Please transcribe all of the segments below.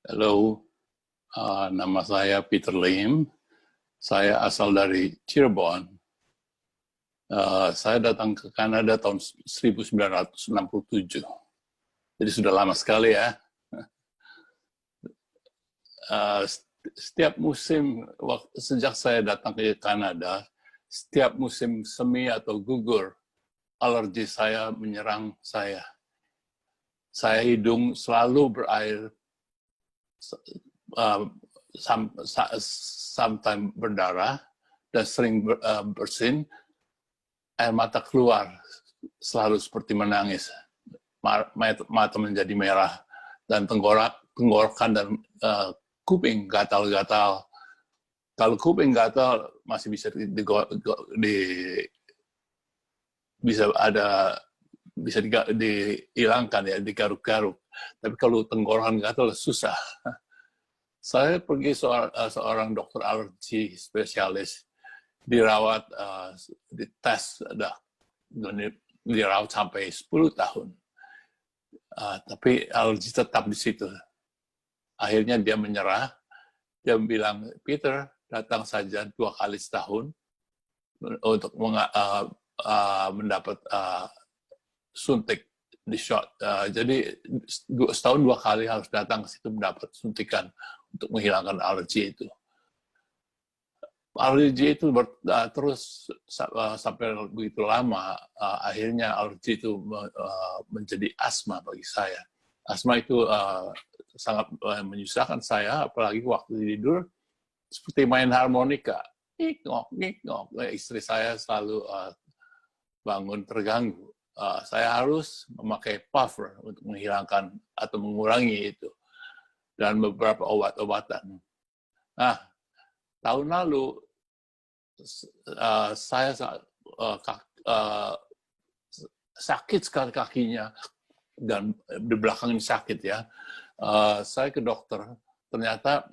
Halo, nama saya Peter Lim. Saya asal dari Cirebon. Saya datang ke Kanada tahun 1967. Jadi sudah lama sekali ya. Setiap musim, sejak saya datang ke Kanada, setiap musim semi atau gugur, alergi saya menyerang saya. Saya hidung selalu berair, sometimes berdarah, dan sering bersin, air mata keluar, selalu seperti menangis. Mata menjadi merah, dan tenggorokan dan kuping gatal-gatal. Kalau kuping gatal, masih bisa bisa dihilangkan ya, digaruk-garuk. Tapi kalau tenggorokan gatal susah. Saya pergi seorang dokter alergi spesialis, dirawat, dites, dirawat sampai 10 tahun. Tapi alergi tetap di situ. Akhirnya dia menyerah. Dia bilang, Peter, datang saja 2 kali setahun untuk mendapat suntik di shot. Jadi setahun 2 kali harus datang ke situ mendapat suntikan untuk menghilangkan alergi itu. Alergi itu terus sampai begitu lama, akhirnya alergi itu menjadi asma bagi saya. Asma itu sangat menyusahkan saya, apalagi waktu tidur, seperti main harmonika. Ngik-ngok. Istri saya selalu bangun terganggu. Saya harus memakai puffer untuk menghilangkan atau mengurangi itu. Dan beberapa obat-obatan. Nah, tahun lalu, saya sakit sekali kakinya, dan di belakang ini sakit ya. Saya ke dokter, ternyata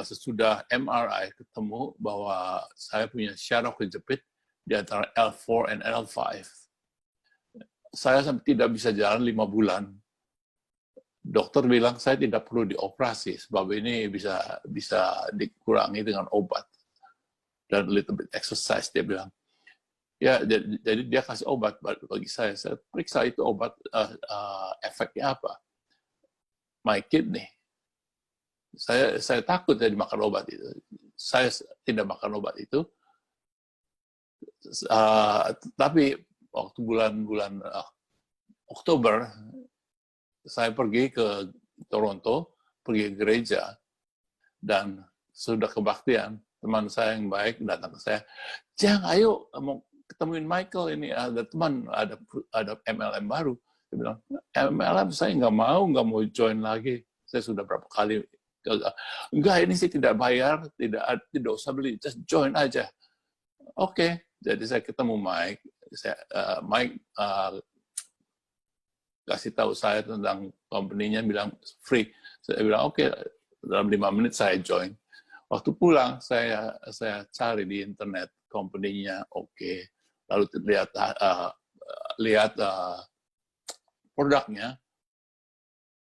sesudah MRI ketemu bahwa saya punya syaraf kejepit di antara L4 dan L5. Saya tidak bisa jalan 5 bulan. Dokter bilang saya tidak perlu dioperasi, sebab ini bisa dikurangi dengan obat dan little bit exercise, dia bilang. Ya, jadi dia kasih obat bagi saya. Saya periksa itu obat, efeknya apa? My kidney. Saya takut jadi makan obat itu. Saya tidak makan obat itu. Tapi waktu bulan Oktober, saya pergi ke Toronto, pergi ke gereja, dan sudah kebaktian, teman saya yang baik datang ke saya, Jang, ayo mau ketemuin Michael, ini ada teman, ada MLM baru. Dia bilang, MLM saya nggak mau join lagi. Saya sudah berapa kali, enggak, ini sih tidak bayar, tidak usah beli, just join aja. Oke, jadi saya ketemu Mike. Mike kasih tahu saya tentang company-nya, bilang free. Saya bilang oke, dalam 5 menit saya join. Waktu pulang saya cari di internet company-nya, oke. Lalu lihat produknya,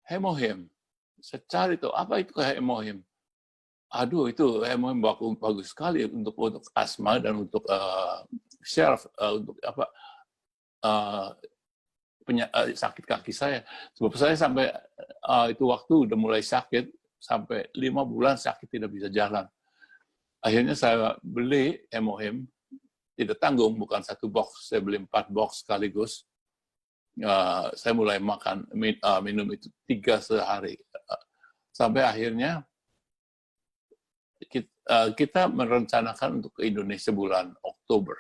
Hemohim. Saya cari tuh apa itu Hemohim. Aduh, itu Hemohim bagus sekali untuk asma dan untuk syaraf, untuk apa, sakit kaki saya. Sebab saya sampai itu waktu udah mulai sakit, sampai 5 bulan sakit tidak bisa jalan. Akhirnya saya beli Hemohim, tidak tanggung, bukan 1 box, saya beli 4 box sekaligus. Saya mulai minum itu 3 sehari. Sampai akhirnya kita merencanakan untuk ke Indonesia bulan Oktober.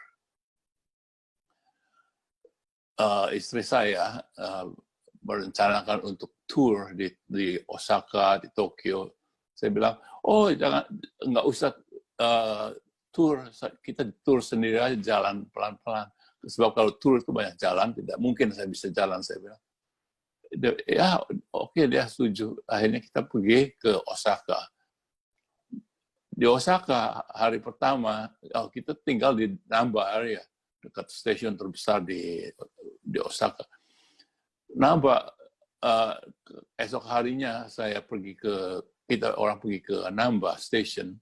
Istri saya merencanakan untuk tour di Osaka, di Tokyo. Saya bilang, oh jangan, nggak usah tour, kita tour sendiri aja, jalan pelan-pelan. Sebab kalau tour itu banyak jalan, tidak mungkin saya bisa jalan, saya bilang. Ya, oke, dia setuju. Akhirnya kita pergi ke Osaka. Di Osaka, hari pertama, kita tinggal di Namba area, dekat stasiun terbesar di Osaka. Namba, esok harinya saya orang pergi ke Namba Station.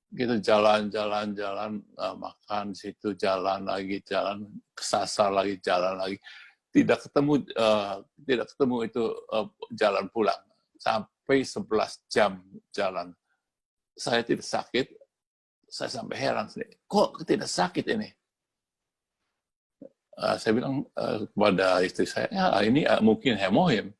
Kita jalan, makan di situ, jalan kesasar lagi, jalan lagi. Tidak ketemu itu jalan pulang. Sampai 11 jam jalan. Saya tidak sakit, saya sampai heran. Kok tidak sakit ini? Saya bilang kepada istri saya, ya ini mungkin hemohim.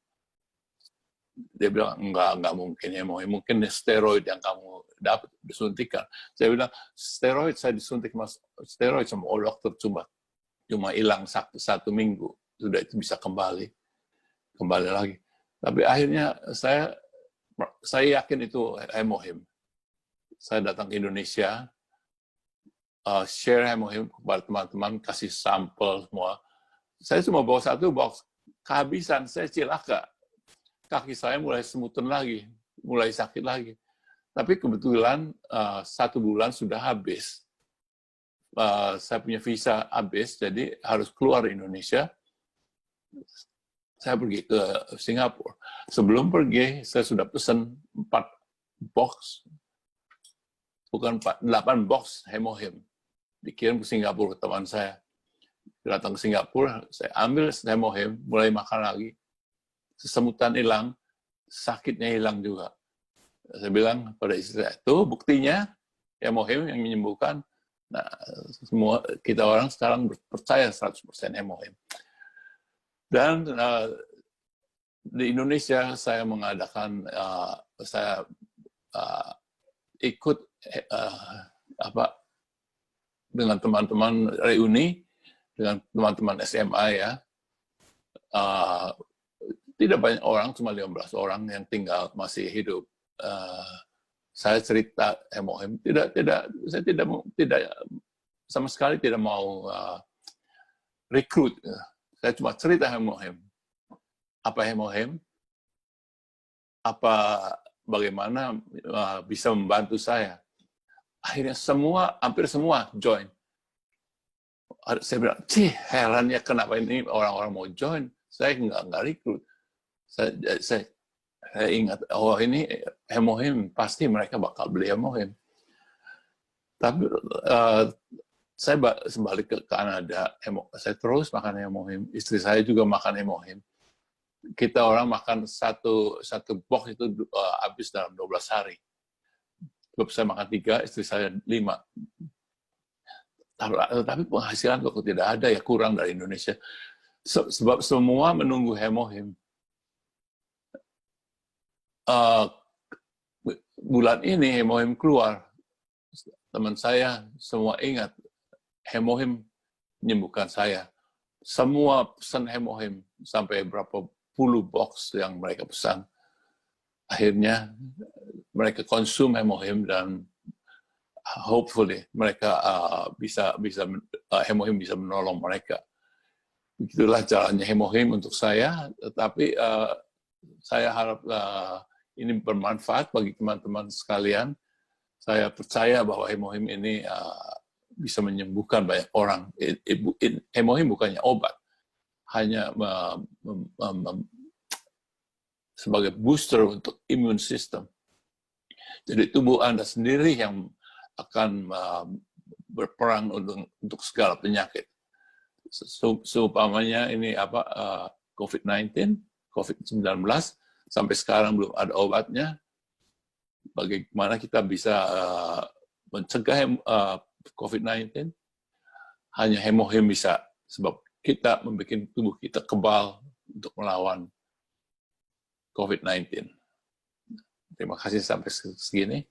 Dia bilang, enggak mungkin hemohim, mungkin steroid yang kamu dapat disuntikan. Saya bilang, steroid saya disuntik steroid sama dokter cuma hilang satu minggu, sudah itu bisa kembali lagi. Tapi akhirnya saya yakin itu hemohim. Saya datang ke Indonesia, share hemohim kepada teman-teman, kasih sampel semua. Saya cuma bawa satu box, kehabisan, saya cilaka. Kaki saya mulai semutan lagi, mulai sakit lagi. Tapi kebetulan 1 bulan sudah habis. Saya punya visa habis, jadi harus keluar dari Indonesia. Saya pergi ke Singapura. Sebelum pergi, saya sudah pesan 8 box hemohim. Dikirim ke Singapura ke teman saya. Datang ke Singapura, saya ambil hemohim, mulai makan lagi. Sesemutan hilang, sakitnya hilang juga. Saya bilang pada istri saya, itu buktinya hemohim yang menyembuhkan. Nah, semua kita orang sekarang percaya 100% hemohim. Dan di Indonesia saya mengadakan, saya ikut dengan teman-teman reuni, dengan teman-teman SMA ya. Tidak banyak orang, cuma 15 orang yang tinggal masih hidup. Saya cerita hemohim, saya tidak sama sekali tidak mau rekrut. Saya cuma cerita hemohim. Apa hemohim? Bagaimana bisa membantu saya? Akhirnya hampir semua join. Saya bilang, herannya kenapa ini orang-orang mau join? Saya nggak rekrut. Saya ingat, ini hemohim, pasti mereka bakal beli hemohim. Tapi saya balik ke Kanada, saya terus makan hemohim. Istri saya juga makan hemohim. Kita orang makan satu box itu habis dalam 12 hari. Saya makan 3, istri saya 5. Tapi penghasilan kok tidak ada, ya kurang dari Indonesia. Sebab semua menunggu hemohim. Bulan ini hemohim keluar. Teman saya semua ingat, hemohim menyembuhkan saya. Semua pesan hemohim, sampai berapa puluh box yang mereka pesan. Akhirnya mereka konsum hemohim dan hopefully mereka hemohim bisa menolong mereka. Begitulah jalannya hemohim untuk saya, tetapi saya harap ini bermanfaat bagi teman-teman sekalian. Saya percaya bahwa hemohim ini bisa menyembuhkan banyak orang. Hemohim bukannya obat, hanya sebagai booster untuk imun sistem. Jadi tubuh Anda sendiri yang akan berperang untuk segala penyakit. Seumpamanya ini COVID-19, COVID-19, sampai sekarang belum ada obatnya. Bagaimana kita bisa mencegah COVID-19? Hanya hemohim bisa, sebab kita membuat tubuh kita kebal untuk melawan COVID-19. Terima kasih sampai segini.